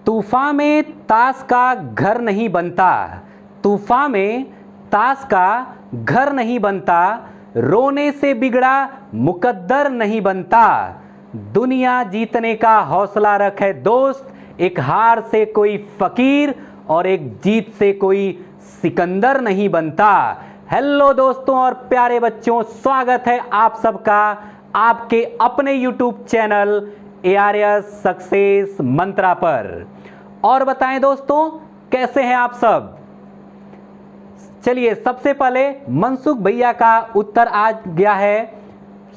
तूफान में ताश का घर नहीं बनता, तूफान में ताश का घर नहीं बनता, रोने से बिगड़ा मुकद्दर नहीं बनता। दुनिया जीतने का हौसला रखे दोस्त, एक हार से कोई फकीर और एक जीत से कोई सिकंदर नहीं बनता। हेलो दोस्तों और प्यारे बच्चों, स्वागत है आप सबका आपके अपने YouTube चैनल ARS सक्सेस मंत्रा पर। और बताएं दोस्तों, कैसे हैं आप सब? चलिए, सबसे पहले मनसुख भैया का उत्तर आ गया है,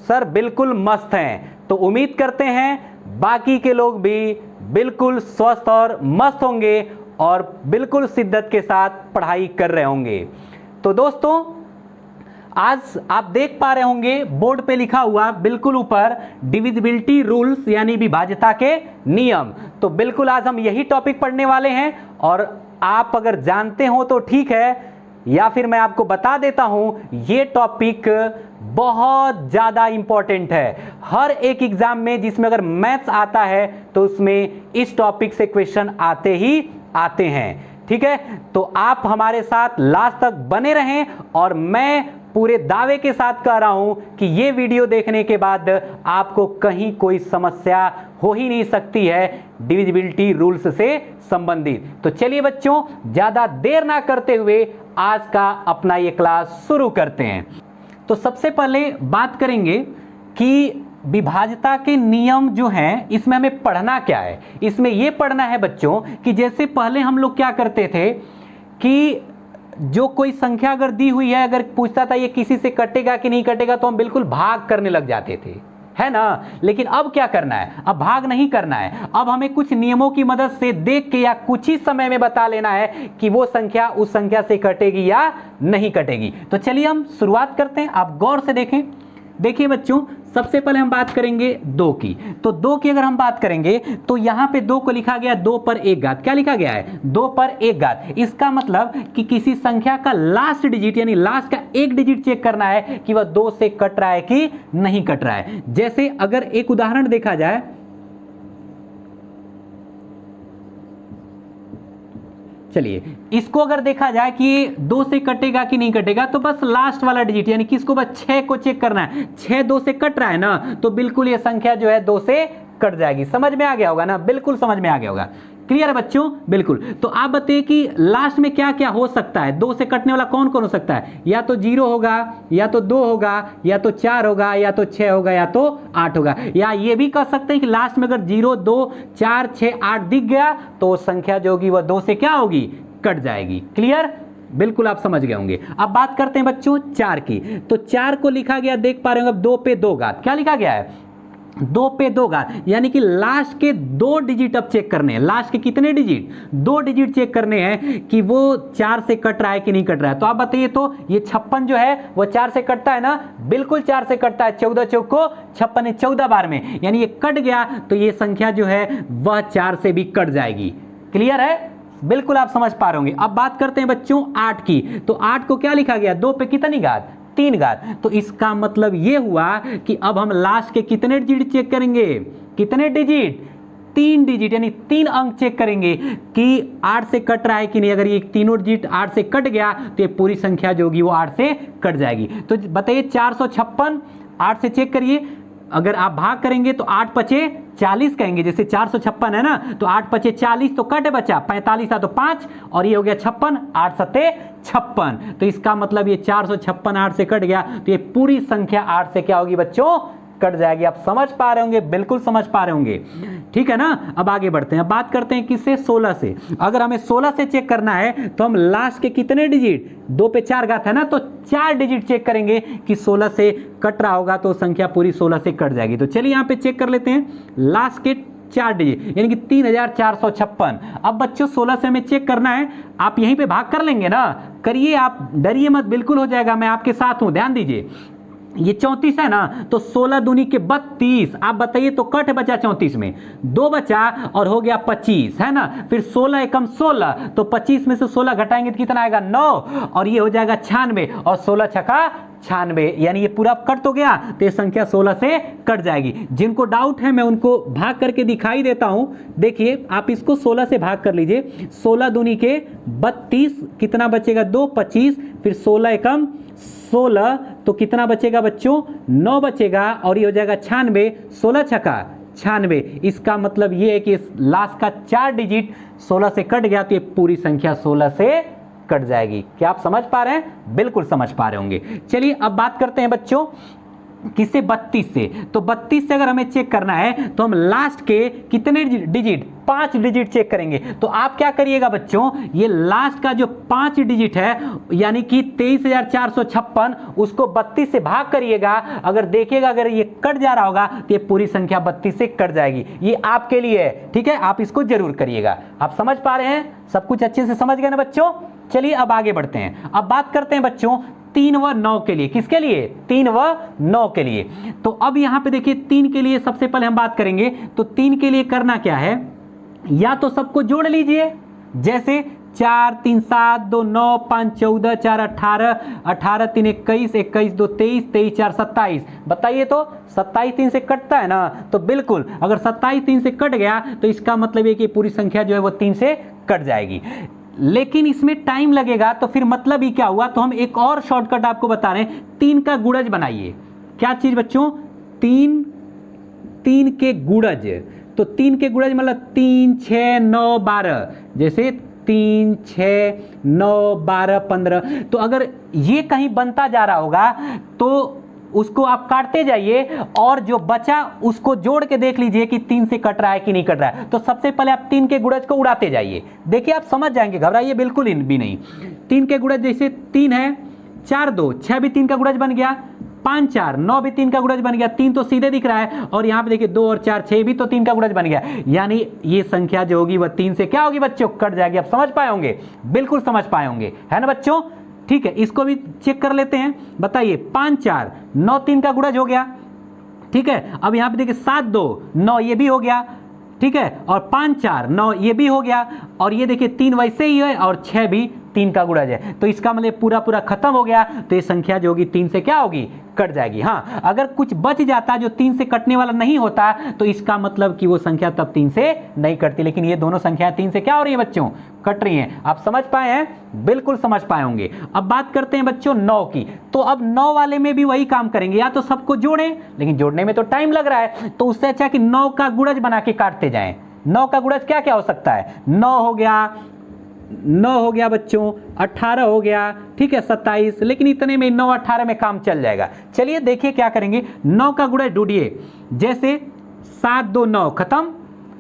सर बिल्कुल मस्त हैं। तो उम्मीद करते हैं बाकी के लोग भी बिल्कुल स्वस्थ और मस्त होंगे और बिल्कुल शिद्दत के साथ पढ़ाई कर रहे होंगे। तो दोस्तों, आज आप देख पा रहे होंगे बोर्ड पे लिखा हुआ बिल्कुल ऊपर डिविजिबिलिटी रूल्स यानी विभाज्यता के नियम। तो बिल्कुल आज हम यही टॉपिक पढ़ने वाले हैं और आप अगर जानते हो तो ठीक है, या फिर मैं आपको बता देता हूं ये टॉपिक बहुत ज्यादा इंपॉर्टेंट है। हर एक एग्जाम में जिसमें अगर मैथ्स आता है तो उसमें इस टॉपिक से क्वेश्चन आते ही आते हैं। ठीक है, तो आप हमारे साथ लास्ट तक बने रहें और मैं पूरे दावे के साथ कह रहा हूं कि ये वीडियो देखने के बाद आपको कहीं कोई समस्या हो ही नहीं सकती है डिविजिबिलिटी रूल्स से संबंधित। तो चलिए बच्चों, ज्यादा देर ना करते हुए आज का अपना ये क्लास शुरू करते हैं। तो सबसे पहले बात करेंगे कि विभाज्यता के नियम जो हैं इसमें हमें पढ़ना क्या है। इसमें यह पढ़ना है बच्चों कि जैसे पहले हम लोग क्या करते थे कि जो कोई संख्या अगर दी हुई है, अगर पूछता था ये किसी से कटेगा कि नहीं कटेगा, तो हम बिल्कुल भाग करने लग जाते थे, है ना। लेकिन अब क्या करना है, अब भाग नहीं करना है। अब हमें कुछ नियमों की मदद से देख के या कुछ ही समय में बता लेना है कि वो संख्या उस संख्या से कटेगी या नहीं कटेगी। तो चलिए हम शुरुआत करते हैं, आप गौर से देखें। देखिए बच्चों, सबसे पहले हम बात करेंगे 2 की। तो 2 की अगर हम बात करेंगे तो यहां पे 2 को लिखा गया 2 पर 1 घात। क्या लिखा गया है? 2 पर 1 घात। इसका मतलब कि किसी संख्या का लास्ट डिजिट यानी लास्ट का एक डिजिट चेक करना है कि वह 2 से कट रहा है कि नहीं कट रहा है। जैसे अगर एक उदाहरण देखा जाए, चलिए इसको अगर देखा जाए कि 2 से कटेगा कि नहीं कटेगा, तो बस लास्ट वाला डिजिट यानी किसको, बस 6 को चेक करना है। 6 2 से कट रहा है ना, तो बिल्कुल ये संख्या जो है 2 से कट जाएगी। समझ में आ गया होगा ना? बिल्कुल समझ में आ गया होगा। क्लियर है बच्चों? बिल्कुल। तो आप बताइए कि लास्ट में क्या क्या हो सकता है, 2 से कटने वाला कौन कौन हो सकता है? या तो 0 होगा, या तो 2 होगा, या तो 4 होगा, या तो 6 होगा, या तो 8 होगा। या ये भी कह सकते हैं कि लास्ट में अगर 0 2 4 6 8 दिख गया तो संख्या जो होगी वह 2 से क्या होगी, कट जाएगी। क्लियर? बिल्कुल आप समझ गए होंगे। अब बात करते हैं बच्चों 4 की। तो 4 को लिखा गया, देख पा रहे होंगे, 2 पे 2 घात। क्या लिखा गया है? 2 पे 2 घात, यानी कि लास्ट के 2 डिजिट अब चेक करने हैं। लास्ट के कितने डिजिट? 2 डिजिट चेक करने हैं कि वो 4 से कट रहा है कि नहीं कट रहा है। तो आप बताइए, तो ये 56 जो है वो 4 से कटता है ना? बिल्कुल 4 से कटता है। 14 चौको 56 है, 14 बार में, यानी ये कट गया तो ये संख्या जो है वह 4 से भी कट जाएगी। क्लियर है? बिल्कुल आप समझ पा रहे होंगे। अब बात करते हैं बच्चों 8 की। तो 8 को क्या लिखा गया? 2 पे कितनी घात? 3 घात। तो इसका मतलब यह हुआ कि अब हम लास्ट के कितने डिजिट चेक करेंगे? कितने डिजिट? 3 डिजिट, यानी 3 अंक चेक करेंगे कि 8 से कट रहा है कि नहीं। अगर ये तीनों डिजिट 8 से कट गया तो ये पूरी संख्या जो होगी वो 8 से कट जाएगी। तो बताइए 456 8 से चेक करिए। अगर आप भाग करेंगे तो 8 पचे 40 कहेंगे। जैसे 456 है ना, तो 8 पचे 40 तो कट बचा 45 था तो 5 और ये हो गया 56, 8 सत्ते 56। तो इसका मतलब ये 456 8 से कट गया तो ये पूरी संख्या 8 से क्या होगी बच्चों? कट जाएगी। आप समझ पा रहे होंगे, बिल्कुल समझ पा रहे होंगे। ठीक है ना? अब आगे बढ़ते हैं। अब बात करते हैं किससे? 16 से। अगर हमें 16 से चेक करना है तो हम लास्ट के कितने डिजिट? 2 पे 4 घात है ना, तो 4 डिजिट चेक करेंगे कि 16 से कट रहा होगा तो संख्या पूरी 16 से कट जाएगी। तो चलिए यहां पे चेक कर लेते हैं लास्ट के 4 डिजिट, यानी कि 3456। अब बच्चों 16 से हमें चेक करना है। आप यहीं पे भाग कर लेंगे ना? करिए, आप डरिए मत, बिल्कुल हो जाएगा। मैं आपके साथ हूं, ध्यान दीजिए। ये 34 है ना, तो 16 दूनी के 32। आप बताइए तो कट बचा 34 में, 2 बचा और हो गया 25, है ना। फिर 16 एकम 16, तो 25 में से 16 घटाएंगे तो कितना आएगा? 9, और ये हो जाएगा 96, और 16 छक्का 96, यानी ये पूरा कट तो गया तो ये संख्या 16 से कट जाएगी। जिनको डाउट है मैं उनको भाग करके दिखाई देता हूं। देखिए आप इसको 16 से भाग कर लीजिए। 16 दूनी के 32, कितना बचेगा 2, 25, फिर 16 एकम 16, तो कितना बचेगा बच्चों 9 बचेगा और ये हो जाएगा 96, 16 छक्का 96। इसका मतलब ये है कि लास्ट का 4 डिजिट 16 से कट गया तो ये पूरी संख्या 16 से कट जाएगी। क्या आप समझ पा रहे हैं? बिल्कुल समझ पा रहे होंगे। चलिए अब बात करते हैं बच्चों किससे, 32 से। तो 32 से अगर हमें चेक करना है तो हम लास्ट के कितने डिजिट, 5 डिजिट चेक करेंगे। तो आप क्या करिएगा बच्चों, ये लास्ट का जो 5 डिजिट है यानी कि 23,456, उसको 32 से भाग करिएगा। अगर देखिएगा अगर ये कट जा रहा होगा तो ये पूरी संख्या 32 से कट जाएगी। ये आपके लिए है, ठीक है, आप इसको जरूर करिएगा। आप समझ पा रहे हैं? सब कुछ अच्छे से समझ गए ना बच्चों? चलिए अब आगे बढ़ते हैं। अब बात करते हैं बच्चों 3 व 9 के लिए। किसके लिए? 3 व 9 के लिए। तो अब यहां पे देखिए 3 के लिए सबसे पहले हम बात करेंगे। तो 3 के लिए करना क्या है, या तो सबको जोड़ लीजिए, जैसे 4 3 7 2 9 5 14 4 18 18 3 21 21 2 23 23 4 27। बताइए तो 27 3 से कटता है ना? तो बिल्कुल अगर 27 3 से कट गया तो इसका मतलब है कि पूरी संख्या जो है वो 3 से कट जाएगी। लेकिन इसमें टाइम लगेगा, तो फिर मतलब ही क्या हुआ? तो हम एक और शॉर्टकट आपको बता रहे हैं, 3 का गुणज बनाइए। क्या चीज बच्चों? 3 के गुणज। तो 3 के गुणज मतलब 3 6 9 12, जैसे 3 6 9 12 15। तो अगर ये कहीं बनता जा रहा होगा तो उसको आप काटते जाइए और जो बचा उसको जोड़ के देख लीजिए कि 3 से कट रहा है कि नहीं कट रहा है। तो सबसे पहले आप 3 के गुणज को उड़ाते जाइए, देखिए आप समझ जाएंगे, घबराइए बिल्कुल भी नहीं। 3 के गुणज जैसे 3 है, 4 2 6 भी 3 का गुणज बन गया, 5 4 9 भी 3 का गुणज बन गया, 3 तो सीधे दिख रहा है, और यहां पे देखिए 2 और 4 6 भी तो 3 का गुणज बन गया। यानी ये संख्या जो होगी वह 3 से क्या होगी बच्चों? कट जाएगी। आप समझ पाए होंगे, बिल्कुल समझ पाए होंगे, है ना बच्चों? ठीक है, इसको भी चेक कर लेते हैं। बताइए 5 4 9 3 का गुणज हो गया, ठीक है। अब यहां पे देखिए 7 2 9 ये भी हो गया, ठीक है, और 5 4 9 ये भी हो गया, और ये देखिए 3 वैसे ही है और 6 भी 3 का गुणज है। तो इसका मतलब पूरा खत्म हो गया, तो ये संख्या जो होगी 3 से क्या होगी? कट जाएगी। हाँ, अगर कुछ बच जाता जो 3 से कटने वाला नहीं होता तो इसका मतलब कि वो संख्या तब 3 से नहीं कटती। लेकिन ये दोनों संख्या 3 से क्या हो रही है बच्चों? कट रही हैं। आप समझ पाए हैं? बिल्कुल समझ पाए होंगे। अब बात करते हैं बच्चों 9 की। तो अब 9 वाले में भी वही काम करेंगे, या तो सबको जोड़ें, लेकिन जोड़ने में तो टाइम लग रहा है, तो उससे अच्छा कि 9 का गुणज बना के काटते जाएं। 9 का गुणज क्या क्या हो सकता है? 9 हो गया बच्चों, 18 हो गया, ठीक है, 27, लेकिन इतने में 9 18 में काम चल जाएगा। चलिए देखिए क्या करेंगे। 9 का गुणज ढूंढिए, जैसे 7 2 9 खत्म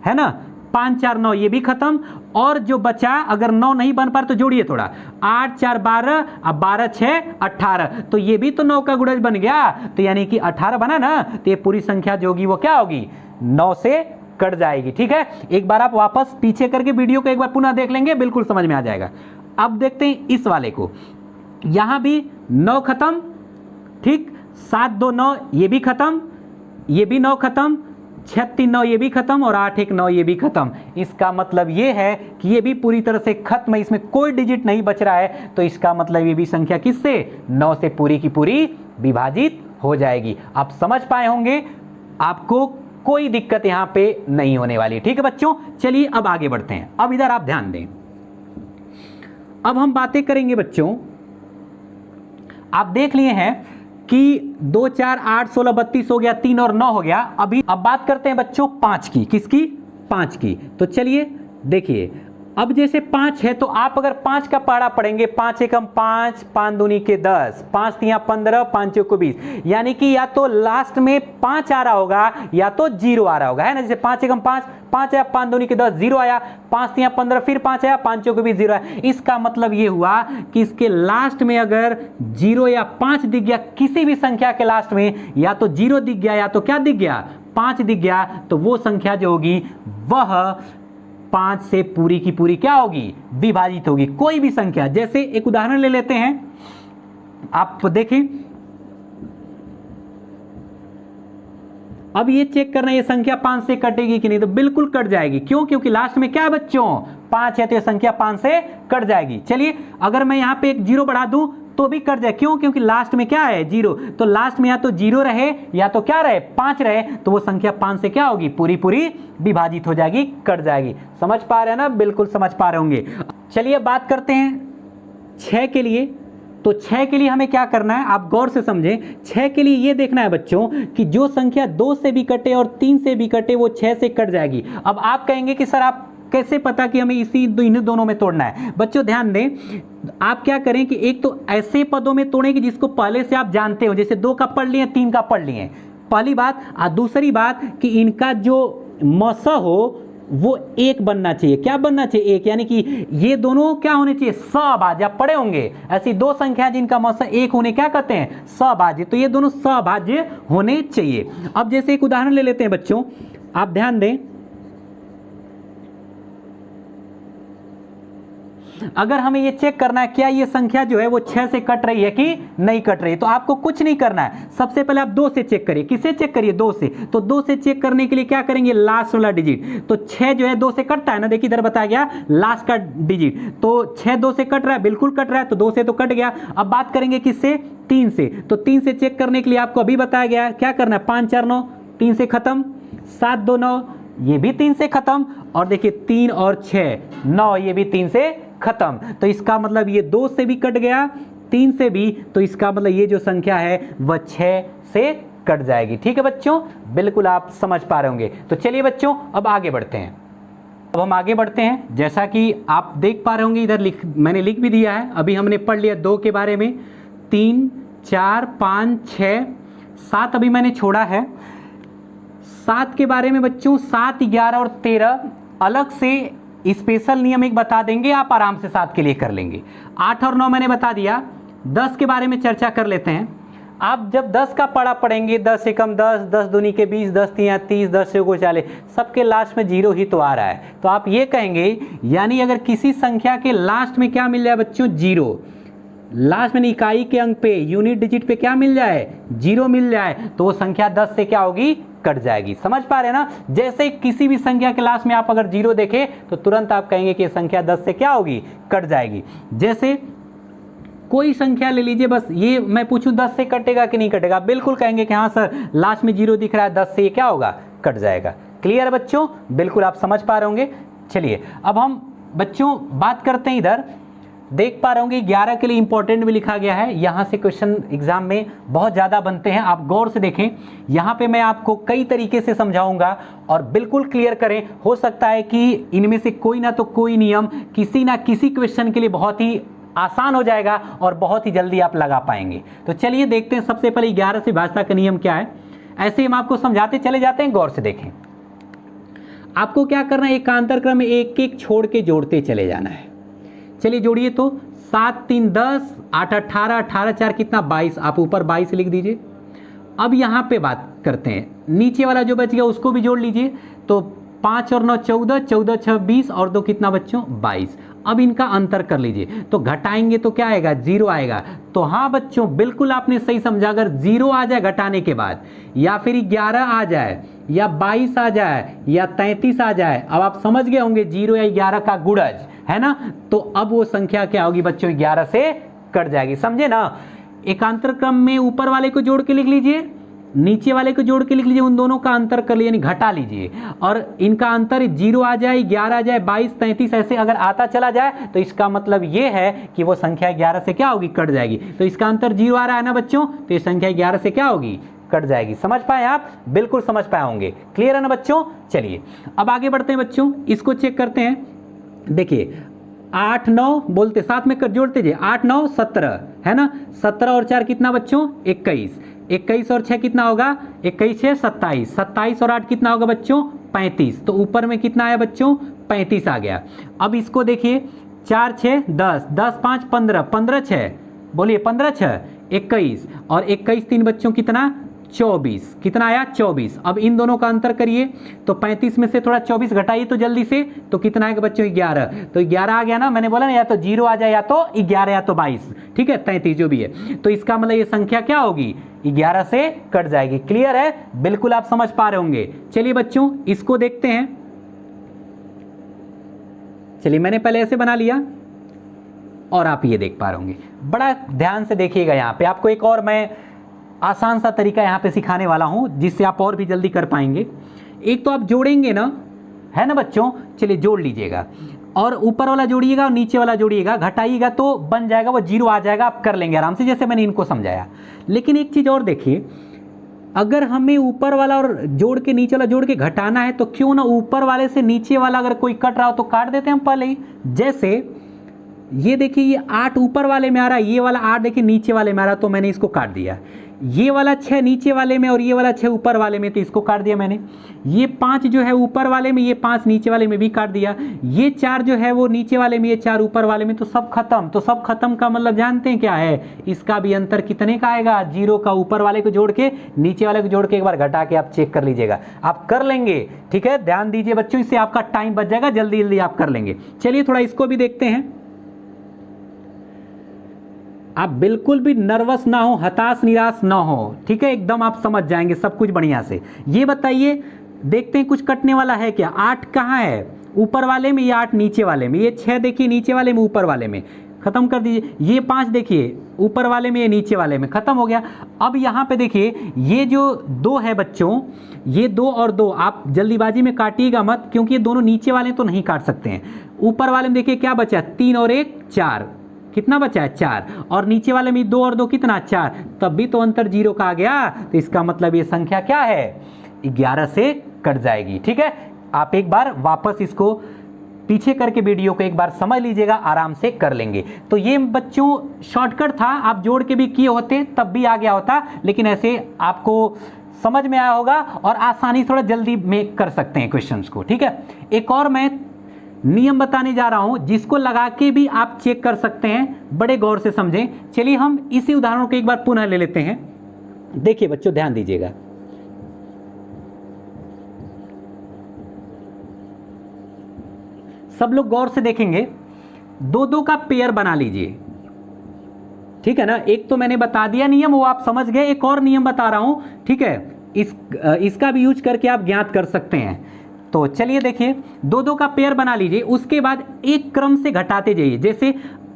है ना, 5 4 9 ये भी खत्म, और जो बचा अगर 9 नहीं बन पा तो जोड़िए थोड़ा, 8 4 12, अब 12 6 18, तो ये भी तो 9 का गुणज बन गया। तो यानी कि 18 बना ना, तो ये पूरी संख्या जो होगी वो क्या होगी? 9 से कट जाएगी। ठीक है, एक बार आप वापस पीछे करके वीडियो को एक बार पुनः देख लेंगे, बिल्कुल समझ में आ जाएगा। अब देखते हैं इस वाले को, यहां भी 9 खत्म, ठीक, 7 2 9 ये भी खत्म, ये भी 9 खत्म, 6 3 9 ये भी खत्म, और 8 1 9 ये भी खत्म। इसका मतलब ये है कि ये भी पूरी तरह से खत्म है, इसमें कोई डिजिट नहीं बच रहा है। तो इसका मतलब ये भी संख्या किससे? 9 से पूरी की पूरी विभाजित हो जाएगी। आप समझ पाए होंगे, आपको कोई दिक्कत यहां पे नहीं होने वाली। ठीक है बच्चों, चलिए अब आगे बढ़ते हैं। अब इधर आप ध्यान दें, अब हम बातें करेंगे बच्चों, आप देख लिए हैं कि 2 4 8 16 32 हो गया, 3 और 9 हो गया। अभी अब बात करते हैं बच्चों 5 की। किसकी? 5 की। तो चलिए देखिए, अब जैसे 5 है तो आप अगर 5 का पहाड़ा पढ़ेंगे, 5 एकम 5, 5 दूनी के 10, 5 तिया 15, 5 चौको 20, यानी कि या तो लास्ट में 5 आ रहा होगा या तो 0 आ रहा होगा, है ना। जैसे 5 एकम 5, 5 आया, 5 दूनी के 10 0 आया, 5 तिया 15 फिर 5 आया, 5 चौको 20 0 आया। इसका मतलब ये हुआ कि इसके लास्ट में अगर 0 या 5 दिख गया, किसी भी संख्या के लास्ट में या तो 0 दिख गया या तो क्या दिख गया? 5 दिख गया, तो वो संख्या जो होगी वह 5 से पूरी की पूरी क्या होगी? विभाजित होगी। कोई भी संख्या, जैसे एक उदाहरण ले लेते हैं, आप देखें, अब ये चेक करना ये संख्या 5 से कटेगी कि नहीं, तो बिल्कुल कट जाएगी। क्यों? क्योंकि लास्ट में क्या है बच्चों? 5 है, तो ये संख्या 5 से कट जाएगी। चलिए अगर मैं यहां पे एक 0 बढ़ा दूं तो भी कट जाए। क्यों? क्योंकि लास्ट में क्या है? 0। तो लास्ट में या तो 0 रहे या तो क्या रहे? 5 रहे, तो वो संख्या 5 से क्या होगी? पूरी पूरी विभाजित हो जाएगी, कट जाएगी। समझ पा रहे हैं ना? बिल्कुल समझ पा रहे होंगे। चलिए बात करते हैं 6 के लिए। तो 6 के लिए हमें क्या करना है, आप गौर से समझें। 6 के लिए ये देखना है बच्चों कि जो संख्या 2 से भी कटे और 3 से भी कटे वो 6 से कट जाएगी। अब आप कहेंगे कि सर आप कैसे पता कि हमें इन्हीं दोनों में तोड़ना है? बच्चों ध्यान दें, आप क्या करें कि एक तो ऐसे पदों में तोड़ें कि जिसको पहले से आप जानते हो, जैसे 2 का पढ़ लिए, 3 का पढ़ लिए, पहली बात। और दूसरी बात कि इनका जो मौसा हो वो एक बनना चाहिए। क्या बनना चाहिए? एक, यानी कि ये दोनों क्या होने चाहिए? सहभाज्य। आप पढ़े होंगे ऐसी दो संख्या जिनका मौसा एक होने क्या कहते हैं? सहभाज्य। तो ये दोनों सहभाज्य होने चाहिए। अब जैसे एक उदाहरण ले लेते हैं बच्चों, आप ध्यान दें। अगर हमें ये चेक करना है क्या ये संख्या जो है वो 6 से कट रही है कि नहीं कट रही है, तो आपको कुछ नहीं करना है। सबसे पहले आप 2 से चेक करिए। किससे चेक करिए? 2 से। तो 2 से चेक करने के लिए क्या करेंगे? लास्ट वाला डिजिट। तो 6 जो है 2 से कटता है ना, देखिए इधर बताया गया लास्ट का डिजिट। तो 6 2 से कट रहा है, बिल्कुल कट रहा है, तो 2 से तो कट गया। अब बात करेंगे किससे? 3 से। तो 3 से चेक करने के लिए आपको अभी बताया गया क्या करना है? 5 4 9, 3 से खत्म। 7 2 9, ये भी 3 से खत्म। और देखिए 3 और 6 9, ये भी 3 से खत्म। तो इसका मतलब ये 2 से भी कट गया, 3 से भी, तो इसका मतलब ये जो संख्या है वह 6 से कट जाएगी। ठीक है बच्चों, बिल्कुल आप समझ पा रहे होंगे। तो चलिए बच्चों अब आगे बढ़ते हैं। अब हम आगे बढ़ते हैं। जैसा कि आप देख पा रहे होंगे, इधर मैंने लिख भी दिया है। अभी हमने पढ़ लिया 2 के बारे में, 3 4 5 6 7 अभी मैंने छोड़ा है। 7 के बारे में बच्चों 7 11 और 13 अलग से स्पेशल नियम एक बता देंगे, आप आराम से 7 के लिए कर लेंगे। 8 और 9 मैंने बता दिया। 10 के बारे में चर्चा कर लेते हैं। आप जब 10 का पढ़ा पढ़ेंगे, 10 एकम 10, 10 दूनी के 20, 10 तिया 30, 10 से को 40, सबके लास्ट में 0 ही तो आ रहा है। तो आप ये कहेंगे यानी अगर किसी संख्या के लास्ट में क्या मिल जाए बच्चों? 0। लास्ट में इकाई के अंक पे, यूनिट डिजिट पे क्या मिल जाए? 0 मिल जाए, तो वो संख्या 10 से क्या होगी? कट जाएगी। समझ पा रहे हैं ना? जैसे किसी भी संख्या के लास्ट में आप अगर 0 देखें तो तुरंत आप कहेंगे कि ये संख्या 10 से क्या होगी? कट जाएगी। जैसे कोई संख्या ले लीजिए, बस ये मैं पूछूं 10 से कटेगा कि नहीं कटेगा, बिल्कुल कहेंगे कि हाँ सर लास्ट में 0 दिख रहा है, 10 से ये क्या होगा? कट जाएगा। क्लियर बच्चों? बिल्कुल आप समझ पा रहे होंगे। चलिए अब हम बच्चों बात करते हैं, इधर देख पा रहे होंगे 11 के लिए इंपॉर्टेंट भी लिखा गया है। यहां से क्वेश्चन एग्जाम में बहुत ज़्यादा बनते हैं, आप गौर से देखें। यहां पे मैं आपको कई तरीके से समझाऊंगा और बिल्कुल क्लियर करें। हो सकता है कि इनमें से कोई ना तो कोई नियम किसी ना किसी क्वेश्चन के लिए बहुत ही आसान हो जाएगा और बहुत ही जल्दी आप लगा पाएंगे। तो चलिए देखते हैं सबसे पहले 11 से भाज्यता का नियम क्या है। ऐसे हम आपको समझाते चले जाते हैं, गौर से देखें। आपको क्या करना है? एकांतर क्रम में एक एक छोड़ के जोड़ते चले जाना है। चलिए जोड़िए। तो 7 3 10, 8 18, 18 4 कितना? 22। आप ऊपर 22 लिख दीजिए। अब यहाँ पे बात करते हैं, नीचे वाला जो बच गया उसको भी जोड़ लीजिए। तो 5 और 9 14, 14 6 20 और 2 कितना बच्चों? 22। अब इनका अंतर कर लीजिए, तो घटाएंगे तो क्या आएगा? 0 आएगा। तो हाँ बच्चों बिल्कुल आपने सही समझा। अगर 0 आ जाए घटाने के बाद, या फिर 11 आ जाए, या 22 आ जाए, या 33 आ जाए, अब आप समझ गए होंगे 0 या 11 का गुणज है ना, तो अब वो संख्या क्या होगी बच्चों? 11 से कट जाएगी। समझे ना? एकांतर क्रम में ऊपर वाले को जोड़ के लिख लीजिए, नीचे वाले को जोड़ के लिख लीजिए, उन दोनों का अंतर कर लीजिए, यानी घटा लीजिए। और इनका अंतर 0 आ जाए, 11 आ जाए, 22 33 ऐसे अगर आता चला जाए तो इसका मतलब ये है कि वो संख्या 11 से क्या होगी? कट जाएगी। तो इसका अंतर 0 आ रहा है ना बच्चों, तो ये संख्या 11 से क्या होगी? कट जाएगी। समझ पाए आप? बिल्कुल समझ पाए होंगे। क्लियर है ना बच्चों? चलिए अब आगे बढ़ते हैं बच्चों, इसको चेक करते हैं। देखिए 8 9 बोलते साथ में कर जोड़ते जाइए। 8 9 17 है ना, 17 और 4 कितना बच्चों? 21। 21 और 6 कितना होगा? 21 6 27। 27 और 8 कितना होगा बच्चों? 35। तो ऊपर में कितना आया बच्चों? 35 आ गया। अब इसको देखिए 4 6 10, 10 5 15, 15 6 बोलिए 15 6 21 और 21 3 बच्चों कितना? 24। कितना आया? 24। अब इन दोनों का अंतर करिए, तो 35 में से थोड़ा 24 घटाइए तो जल्दी से, तो कितना आएगा बच्चों? 11। तो 11 आ गया ना, मैंने बोला ना या तो 0 आ जाए, या तो 11 या तो 22, ठीक है 33 जो भी है। तो इसका मतलब ये संख्या क्या होगी? 11 से कट जाएगी। क्लियर है? बिल्कुल आप समझ पा रहे होंगे। चलिए बच्चों इसको देखते हैं। चलिए मैंने पहले ऐसे बना लिया, और आप ये देख पा रहे होंगे। बड़ा ध्यान से देखिएगा, यहाँ पे आपको एक और मैं आसान सा तरीका यहाँ पे सिखाने वाला हूँ जिससे आप और भी जल्दी कर पाएंगे। एक तो आप जोड़ेंगे ना, है ना बच्चों, चलिए जोड़ लीजिएगा, और ऊपर वाला जोड़िएगा और नीचे वाला जोड़िएगा, घटाइएगा तो बन जाएगा, वो 0 आ जाएगा, आप कर लेंगे आराम से जैसे मैंने इनको समझाया। लेकिन एक चीज़ और देखिए, अगर हमें ऊपर वाला और जोड़ के नीचे वाला जोड़ के घटाना है तो क्यों ना ऊपर वाले से नीचे वाला अगर कोई कट रहा हो तो काट देते हैं हम पहले ही। जैसे ये देखिए, ये 8 ऊपर वाले में आ रहा है, ये वाला 8 देखिए नीचे वाले में आ रहा है, तो मैंने इसको काट दिया। ये वाला 6 नीचे वाले में और ये वाला 6 ऊपर वाले में, तो इसको काट दिया मैंने। ये 5 जो है ऊपर वाले में, ये 5 नीचे वाले में भी काट दिया। ये 4 जो है वो नीचे वाले में, ये 4 ऊपर वाले में, तो सब खत्म। तो सब खत्म का मतलब जानते हैं क्या है, इसका भी अंतर कितने का आएगा, 0 का। ऊपर वाले को जोड़ के नीचे वाले को जोड़ के एक बार घटा के आप चेक कर लीजिएगा, आप कर लेंगे। ठीक है, ध्यान दीजिए बच्चों, इससे आपका टाइम बच जाएगा, जल्दी जल्दी आप कर लेंगे। चलिए थोड़ा इसको भी देखते हैं। आप बिल्कुल भी नर्वस ना हो, हताश निराश ना हो, ठीक है, एकदम आप समझ जाएंगे सब कुछ बढ़िया से। ये बताइए, देखते हैं कुछ कटने वाला है क्या। 8 कहाँ है, ऊपर वाले में, ये 8 नीचे वाले में, ये 6 देखिए नीचे वाले में, ऊपर वाले में, खत्म कर दीजिए। ये 5 देखिए ऊपर वाले में, ये नीचे वाले में, खत्म हो गया। अब यहाँ पे देखिए, ये जो 2 है बच्चों, ये 2 और 2 आप जल्दीबाजी में काटिएगा मत, क्योंकि ये दोनों नीचे वाले तो नहीं काट सकते हैं। ऊपर वाले में देखिए क्या बचा, 3 और 1 4, कितना बचा है 4, और नीचे वाले में 2 और 2 कितना 4, तब भी तो अंतर 0 का आ गया। तो इसका मतलब ये संख्या क्या है, 11 से कट जाएगी। ठीक है, आप एक बार वापस इसको पीछे करके वीडियो को एक बार समझ लीजिएगा, आराम से कर लेंगे। तो ये बच्चों शॉर्टकट था, आप जोड़ के भी किए होते तब भी आ गया होता, लेकिन ऐसे आपको समझ में आया होगा और आसानी थोड़ा जल्दी में कर सकते हैं क्वेश्चंस को। ठीक है, एक और मैं नियम बताने जा रहा हूं जिसको लगा के भी आप चेक कर सकते हैं, बड़े गौर से समझें। चलिए हम इसी उदाहरण को एक बार पुनः ले लेते हैं। देखिए बच्चों ध्यान दीजिएगा, सब लोग गौर से देखेंगे। 2-2 का पेयर बना लीजिए, ठीक है ना। एक तो मैंने बता दिया नियम, वो आप समझ गए। एक और नियम बता रहा हूं, ठीक है, इसका भी यूज करके आप ज्ञात कर सकते हैं। तो चलिए देखिए, 2-2 का पेयर बना लीजिए, उसके बाद एक क्रम से घटाते जाइए। जैसे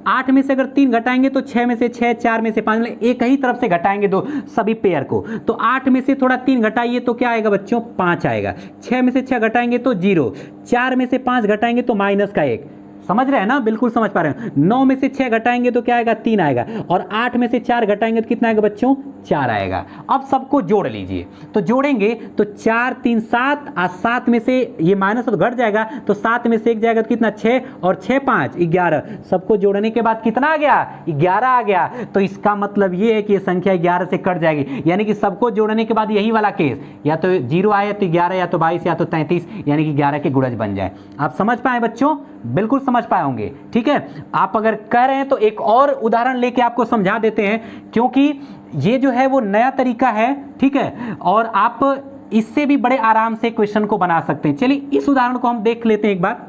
8 में से अगर 3 घटाएंगे तो 6 में से 6, 4 में से 5, मतलब एक ही तरफ से घटाएंगे दो सभी पेयर को। तो 8 में से थोड़ा 3 घटाइए तो क्या आएगा बच्चों, 5 आएगा। 6 में से 6 घटाएंगे तो 0, 4 में से 5 घटाएंगे तो माइनस का 1। समझ रहे हैं ना, बिल्कुल समझ पा रहे हैं। 9 में से 6 घटाएंगे तो क्या आएगा, 3 आएगा। और 8 में से 4 घटाएंगे तो कितना आएगा बच्चों, 4 आएगा। अब सबको जोड़ लीजिए, तो जोड़ेंगे तो 4 3 7, और 7 में से ये माइनस तो घट जाएगा, तो 7 में से 1 जाएगा तो कितना 6, और 6 5 11। सबको जोड़ने के बाद कितना आ गया, 11 आ गया। तो इसका मतलब ये है कि ये संख्या 11 से कट जाएगी, यानी कि सबको जोड़ने के बाद यही वाला केस, या तो 0 आए तो 11, या तो 22, या तो 33, यानी कि 11 के गुणज बन जाए। आप समझ पाए बच्चों, बिल्कुल समझ पाए होंगे। ठीक है, आप अगर कह रहे हैं तो एक और उदाहरण लेके आपको समझा देते हैं, क्योंकि ये जो है वो नया तरीका है। ठीक है, और आप इससे भी बड़े आराम से क्वेश्चन को बना सकते हैं। चलिए इस उदाहरण को हम देख लेते हैं एक बार।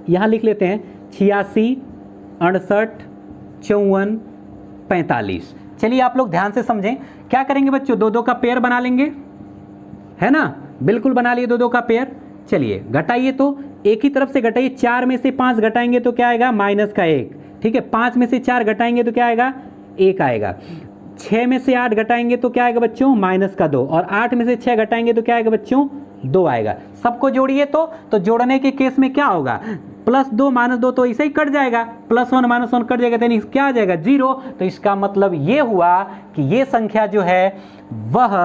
यहां लिख लेते हैं 86 68 54 45। चलिए आप लोग ध्यान से समझें, क्या करेंगे बच्चों, 2-2 का पेयर बना लेंगे, है ना, बिल्कुल बना लिए 2-2 का पेयर। चलिए घटाइए, तो एक ही तरफ से घटाइए। 4 में से 5 घटाएंगे तो क्या आएगा, माइनस का 1। ठीक है, 5 में से 4 घटाएंगे तो क्या आएगा, 1 आएगा। 6 में से 8 घटाएंगे तो क्या आएगा बच्चों, माइनस का 2। और 8 में से 6 घटाएंगे तो क्या आएगा बच्चों, 2 आएगा। सबको जोड़िए, तो जोड़ने के केस में क्या होगा, +2 -2 तो इसे ही कट जाएगा, +1 -1 कट जाएगा, यानी क्या आ जाएगा 0। तो इसका मतलब ये हुआ कि ये संख्या जो है वह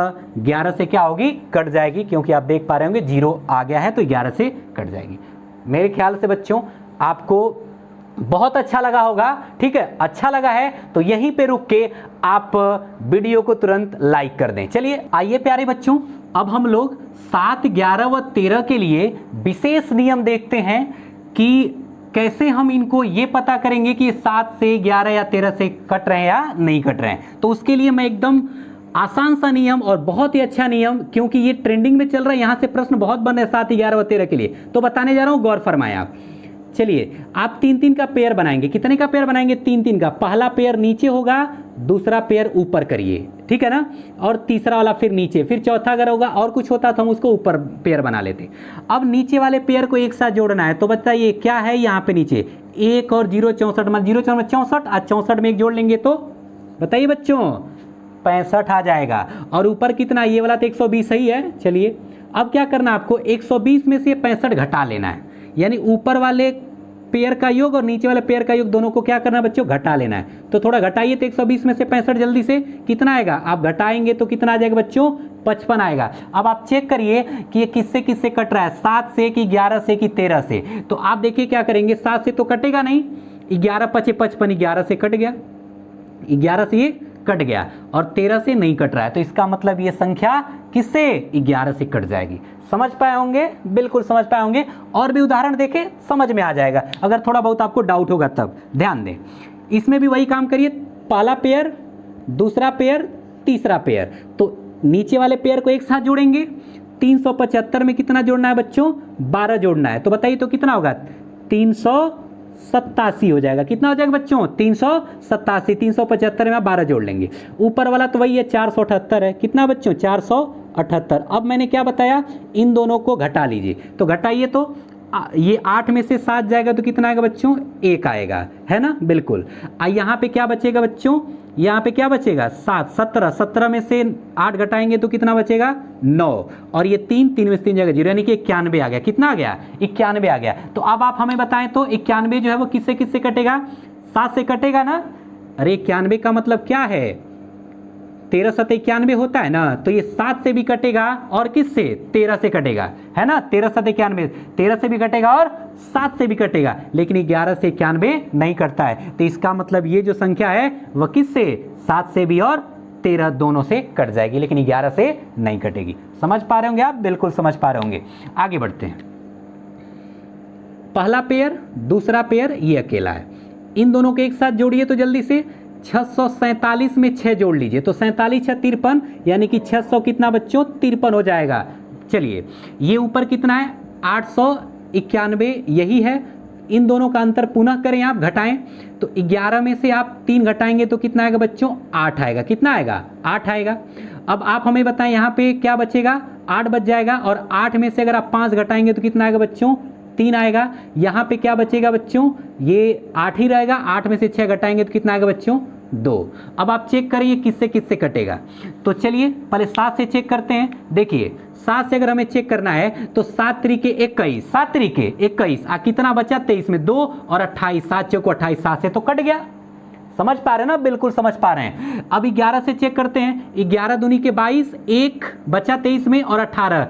11 से क्या होगी, कट जाएगी, क्योंकि आप देख पा रहे होंगे 0 आ गया है तो 11 से कट जाएगी। मेरे ख्याल से बच्चों आपको बहुत अच्छा लगा होगा। ठीक है, अच्छा लगा है तो यहीं पे रुक के आप वीडियो को तुरंत लाइक कर दें। चलिए आइए प्यारे बच्चों, अब हम लोग 7, 11 व 13 के लिए विशेष नियम देखते हैं कि कैसे हम इनको ये पता करेंगे कि 7 से 11 या 13 से कट रहे हैं या नहीं कट रहे हैं। तो उसके लिए मैं एकदम आसान सा नियम और बहुत ही अच्छा नियम, क्योंकि ये ट्रेंडिंग में चल रहा है, यहाँ से प्रश्न बहुत बन रहे हैं 7, 11 व 13 के लिए, तो बताने जा रहा हूँ, गौर फरमाएं आप। चलिए आप 3-3 का पेयर बनाएंगे। कितने का पेयर बनाएंगे, 3-3 का। पहला पेयर नीचे होगा, दूसरा पेयर ऊपर करिए, ठीक है ना, और तीसरा वाला फिर नीचे, फिर चौथा अगर होगा और कुछ होता तो हम उसको ऊपर पेयर बना लेते। अब नीचे वाले पेयर को एक साथ जोड़ना है, तो बताइए क्या है यहाँ पे नीचे, 1 और 0 64, मतलब 0 4 64, आज 64 में एक जोड़ लेंगे तो बताइए बच्चों 65 आ जाएगा। और ऊपर कितना, ये वाला तो 120 ही है। चलिए अब क्या करना है आपको, 120 में से 65 घटा लेना है, यानी ऊपर वाले पेयर का योग और नीचे वाले पेयर का योग दोनों को क्या करना है बच्चों, घटा लेना है। तो थोड़ा घटाइए, तो 120 में से 65 जल्दी से कितना आएगा, आप घटाएंगे तो कितना आ जाएगा बच्चों, 55 आएगा। अब आप चेक करिए कि ये किससे किससे कट रहा है, 7 से कि 11 से कि 13 से। तो आप देखिए क्या करेंगे, 7 से तो कटेगा नहीं, 11 5 55, 11 से कट गया, 11 से ये कट गया, और 13 से नहीं कट रहा है। तो इसका मतलब ये संख्या किससे, 11 से कट जाएगी। समझ पाए होंगे, बिल्कुल समझ पाए होंगे। और भी उदाहरण देखें, समझ में आ जाएगा। अगर थोड़ा बहुत आपको डाउट होगा तब ध्यान दें। इसमें भी वही काम करिए, पहला पेयर, दूसरा पेयर, तीसरा पेयर। तो नीचे वाले पेयर को एक साथ जोड़ेंगे। 375 में कितना जोड़ना है बच्चों, 12 जोड़ना है। तो बताइए तो कितना होगा, 387 हो जाएगा। कितना हो जाएगा बच्चों, 387। 375 में आप 12 जोड़ लेंगे। ऊपर वाला तो वही है, 478 है। कितना बच्चों, 478। अब मैंने क्या बताया, इन दोनों को घटा लीजिए। तो घटाइए तो ये 8 में से 7 जाएगा तो कितना आएगा बच्चों, 1 आएगा, है ना, बिल्कुल। यहाँ पे क्या बचेगा बच्चों, यहाँ पे क्या बचेगा, 7, 17, 17 में से 8 घटाएंगे तो कितना बचेगा, 9, और ये 3 में से 3 जाएगा 0, यानी कि 91 आ गया। कितना आ गया, 91 आ गया। तो अब आप हमें बताएं तो 91 जो है वो किससे किससे कटेगा, 7 से कटेगा ना। अरे 91 का मतलब क्या है, 13 7 91 होता है ना, तो ये 7 से भी कटेगा और किससे, 13 से कटेगा, है ना। 13 7 91, 13 से भी कटेगा और 7 से भी कटेगा, लेकिन 11 से 91 नहीं कटता है। तो इसका मतलब ये जो संख्या है वह किससे, 7 से भी और 13 दोनों से कट जाएगी, लेकिन 11 से नहीं कटेगी। समझ पा रहे होंगे आप, बिल्कुल समझ पा रहे होंगे। आगे बढ़ते हैं। पहला पेयर, दूसरा पेयर, ये अकेला है। इन दोनों को एक साथ जोड़िए तो जल्दी से, 647 में 6 जोड़ लीजिए तो 47 6 53, यानी कि 600 कितना बच्चों, 53 हो जाएगा। चलिए ये ऊपर कितना है, 891, यही है। इन दोनों का अंतर पुनः करें, आप घटाएं तो 11 में से आप 3 घटाएंगे तो कितना आएगा बच्चों, 8 आएगा। कितना आएगा, 8 आएगा। अब आप हमें बताएं यहाँ पे क्या बचेगा, 8 बच जाएगा, और 8 में से अगर आप 5 घटाएंगे तो कितना आएगा बच्चों, 3 आएगा। यहाँ पे क्या बचेगा बच्चों, ये 8 ही रहेगा। 8 में से 6 घटाएंगे तो कितना आएगा बच्चों, 2। अब आप चेक करिए किससे किससे कटेगा। तो चलिए पहले 7 से चेक करते हैं। देखिए 7 से अगर हमें चेक करना है तो 7 त्रिके 21, 7 त्रिके 21, कितना बचा, 23 में 2 और 28, 7 चौको 28, 7 से तो कट गया। समझ पा रहे हैं ना, बिल्कुल समझ पा रहे हैं। अब 11 से चेक करते हैं, 11 दूनी के 22, 1 बचा 23 में और 18,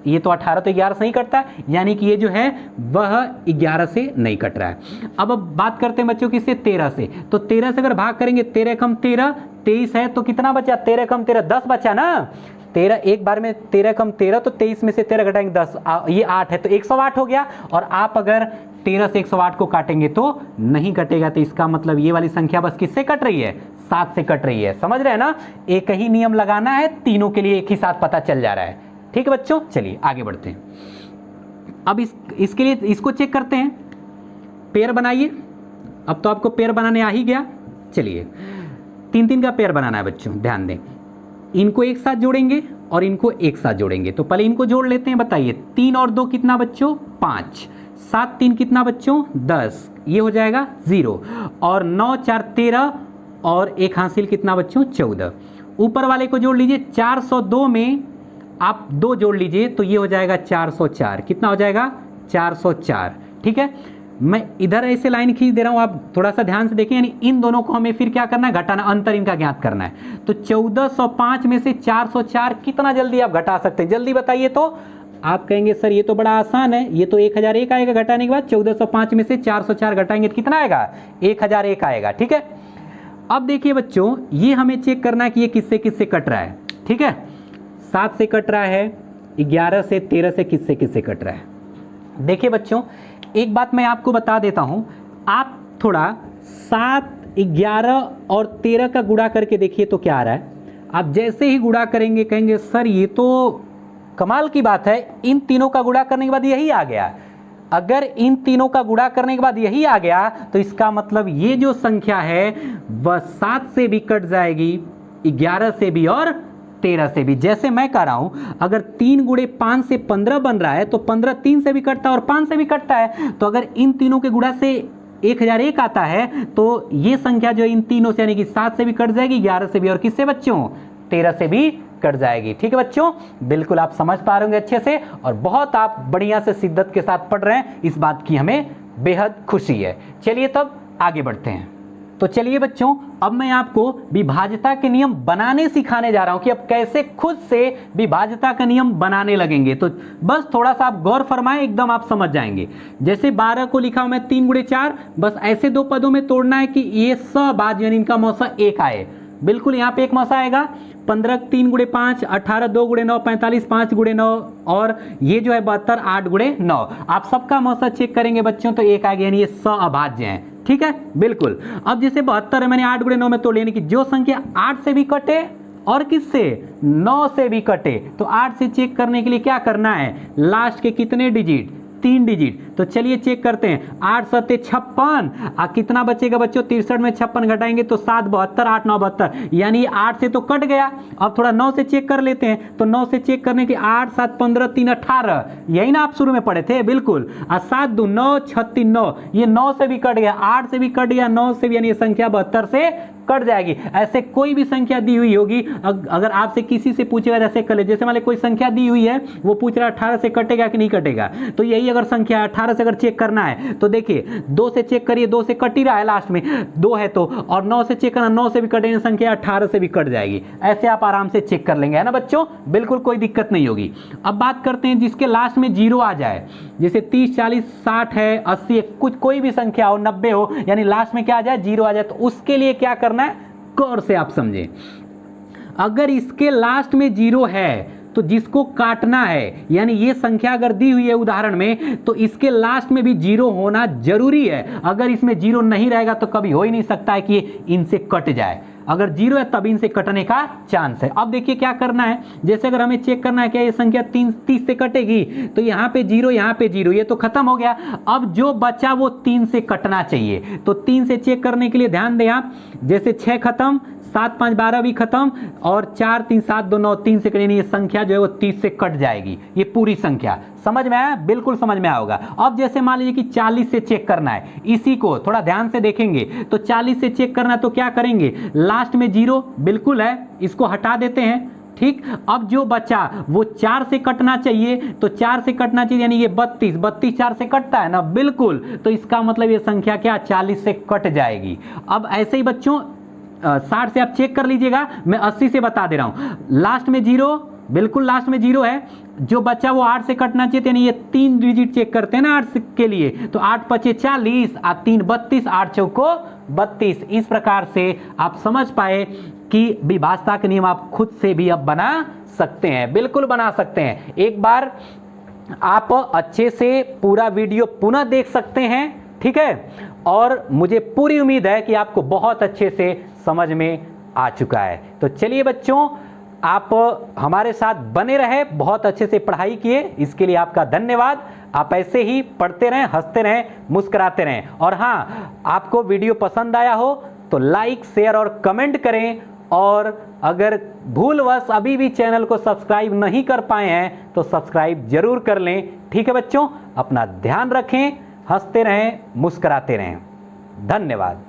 ये तो 18 तो 11 से नहीं कटता है, यानी कि ये जो है वह 11 से नहीं कट रहा है। अब बात करते हैं बच्चों किससे, 13 से। तो 13 से अगर भाग करेंगे, 13 कम 13 23 है, तो कितना बचा, 13 कम 13 10 बचा ना। 13 एक बार में, 13 कम 13 तो 23 में से 13 घटाएंगे 10, ये 8 है तो 108 हो गया। और आप अगर 13 से 108 को काटेंगे तो नहीं कटेगा। तो इसका मतलब ये वाली संख्या बस किससे कट रही है, 7 से कट रही है। समझ रहे हैं ना, एक ही नियम लगाना है, तीनों के लिए एक ही साथ पता चल जा रहा है। ठीक है बच्चों, चलिए आगे बढ़ते हैं। अब इसके लिए इसको चेक करते हैं, पेयर बनाइए। अब तो आपको पेयर बनाने आ ही गया। चलिए 3 का पेयर बनाना है बच्चों, ध्यान दें। इनको एक साथ जोड़ेंगे और इनको एक साथ जोड़ेंगे। तो पहले इनको जोड़ लेते हैं, बताइए 3 और 2 कितना बच्चों, 5, 7 3 कितना बच्चों, 10, ये हो जाएगा 0, और 9 4 13, और एक हासिल कितना बच्चों, 14। ऊपर वाले को जोड़ लीजिए, 402 में आप 2 जोड़ लीजिए तो ये हो जाएगा 404। कितना हो जाएगा, 404। ठीक है, मैं इधर ऐसे लाइन खींच दे रहा हूं, आप थोड़ा सा ध्यान से देखें। यानी इन दोनों को हमें फिर क्या करना है, घटाना, अंतर इनका ज्ञात करना है। तो 1405 में से 404 कितना जल्दी आप घटा सकते हैं, जल्दी बताइए। तो आप कहेंगे सर ये तो बड़ा आसान है, ये तो 1001 आएगा घटाने के बाद। 1405 में से 404 घटाएंगे तो कितना आएगा, 1001 आएगा। ठीक है, अब देखिए बच्चों, ये हमें चेक करना है कि ये किससे किससे कट रहा है। ठीक है, 7 से कट रहा है, 11 से, 13 से किससे किससे कट रहा है। देखिए बच्चों, एक बात मैं आपको बता देता हूं, आप थोड़ा 7, 11 और 13 का गुणा करके देखिए तो क्या आ रहा है। आप जैसे ही गुणा करेंगे कहेंगे सर ये तो कमाल की बात है, इन तीनों का गुणा करने के बाद यही आ गया। अगर इन तीनों का गुणा करने के बाद यही आ गया तो इसका मतलब ये जो संख्या है वह 7 से भी कट जाएगी, 11 से भी और 13 से भी। जैसे मैं कह रहा हूं, अगर 3 गुणे 5 से 15 बन रहा है तो 15 3 से भी कटता है और 5 से भी कटता है। तो अगर इन तीनों के गुणा से 1001 आता है तो ये संख्या जो इन तीनों से यानी कि 7 से भी कट जाएगी, 11 से भी, और किससे बच्चों 13 से भी कट जाएगी। ठीक है बच्चों, बिल्कुल आप समझ पा रहे होंगे अच्छे से, और बहुत आप बढ़िया से शिद्दत के साथ पढ़ रहे हैं, इस बात की हमें बेहद खुशी है। चलिए तब आगे बढ़ते हैं। तो चलिए बच्चों, अब मैं आपको विभाज्यता के नियम बनाने सिखाने जा रहा हूं कि अब कैसे खुद से विभाज्यता का नियम बनाने लगेंगे। तो बस थोड़ा सा आप गौर फरमाएं, एकदम आप समझ जाएंगे। जैसे 12 को लिखा हूं मैं 3 × 4, बस ऐसे दो पदों में तोड़ना है कि ये सभाज्य यानी इनका मौसा 1 आए। बिल्कुल यहाँ पे एक मौसा आएगा। 15 3 × 5, 18 2 × 9, 45 5 × 9, और ये जो है 72 8 × 9। आप सबका मौसा चेक करेंगे बच्चों तो 1 आ गया, यानी ये सअभाज्य हैं। ठीक है, बिल्कुल। अब जैसे 72 है, मैंने 8 × 9 में तोड़, यानी कि जो संख्या 8 से भी कटे और किससे 9 से भी कटे, तो 8 से चेक करने के लिए क्या करना है, लास्ट के कितने डिजिट, 3 डिजिट। तो चलिए चेक करते हैं। 8 × 7 = 56, कितना बचेगा बच्चों, 63 में 56 घटाएंगे तो 7 72, 8 9 72, यानी 8 से तो कट गया। अब थोड़ा 9 से चेक कर लेते हैं, तो 9 से चेक करने के 8 7 15 3 18, यही ना आप शुरू में पढ़े थे, बिल्कुल। 7 2 9 36 9, ये 9 से भी कट गया, 8 से भी कट गया, 9 से भी, यानी ये संख्या 72 से कट जाएगी। ऐसे कोई भी संख्या दी हुई होगी, अगर आपसे किसी से पूछेगा, जैसे कर ले, जैसे मान कोई संख्या दी हुई है, वो पूछ रहा है 18 से कटेगा कि नहीं कटेगा, तो यही अगर संख्या 18 से अगर चेक करना है तो देखिए 2 से चेक करिए, 2 से कट ही रहा है, लास्ट में 2 है तो, और 9 से चेक करना, 9 से भी कटेगी संख्या, 18 से भी कट जाएगी। ऐसे आप आराम से चेक कर लेंगे, है ना बच्चों, बिल्कुल कोई दिक्कत नहीं होगी। अब बात करते हैं जिसके लास्ट में 0 आ जाए, जैसे 30 40 60 है, 80 कुछ कोई भी संख्या हो, 90 हो, यानी लास्ट में क्या आ जाए, 0 आ जाए, तो उसके लिए क्या करना है, गौर से आप समझें। अगर इसके लास्ट में 0 है तो जिसको काटना है, यानी ये संख्या अगर दी हुई है उदाहरण में, तो इसके लास्ट में भी 0 होना जरूरी है। अगर इसमें 0 नहीं रहेगा तो कभी हो ही नहीं सकता है कि इनसे कट जाए। अगर 0 है तब इनसे कटने का चांस है। अब देखिए क्या करना है, जैसे अगर हमें चेक करना है क्या ये संख्या 30 से कटेगी, तो यहाँ पे 0 यहाँ पे 0, ये तो खत्म हो गया। अब जो बचा वो 3 से कटना चाहिए, तो 3 से चेक करने के लिए ध्यान दें आप, जैसे 6 खत्म, 7 5 12 भी खत्म, और 4 3 7 2 9 3 से करेंगे, ये संख्या जो है वो 30 से कट जाएगी, ये पूरी संख्या। समझ में आया, बिल्कुल समझ में आया होगा। अब जैसे मान लीजिए कि 40 से चेक करना है, इसी को थोड़ा ध्यान से देखेंगे, तो 40 से चेक करना है तो क्या करेंगे, लास्ट में 0 बिल्कुल है, इसको हटा देते हैं। ठीक, अब जो बचा वो 4 से कटना चाहिए, तो 4 से कटना चाहिए, यानी ये 32 32 4 से कटता है ना, बिल्कुल। तो इसका मतलब ये संख्या क्या 40 से कट जाएगी। अब ऐसे ही बच्चों 60 से आप चेक कर लीजिएगा, मैं 80 से बता दे रहा हूं, लास्ट में 0, बिल्कुल लास्ट में 0 है, जो बचा वो 8 से कटना चाहिए, यानी ये 3 डिजिट चेक करते हैं ना 8 के लिए, तो 8 5 40, 3 32, 8 चौको 32। इस प्रकार से आप समझ पाए कि विभाज्यता के नियम आप खुद से भी अब बना सकते हैं, बिल्कुल बना सकते हैं। एक बार आप अच्छे से पूरा वीडियो पुनः देख सकते हैं, ठीक है, और मुझे पूरी उम्मीद है कि आपको बहुत अच्छे से समझ में आ चुका है। तो चलिए बच्चों, आप हमारे साथ बने रहे, बहुत अच्छे से पढ़ाई किए, इसके लिए आपका धन्यवाद। आप ऐसे ही पढ़ते रहें, हंसते रहें, मुस्कुराते रहें, और हाँ, आपको वीडियो पसंद आया हो तो लाइक शेयर और कमेंट करें, और अगर भूलवश अभी भी चैनल को सब्सक्राइब नहीं कर पाए हैं तो सब्सक्राइब जरूर कर लें। ठीक है बच्चों, अपना ध्यान रखें, हंसते रहें, मुस्कुराते रहें। धन्यवाद।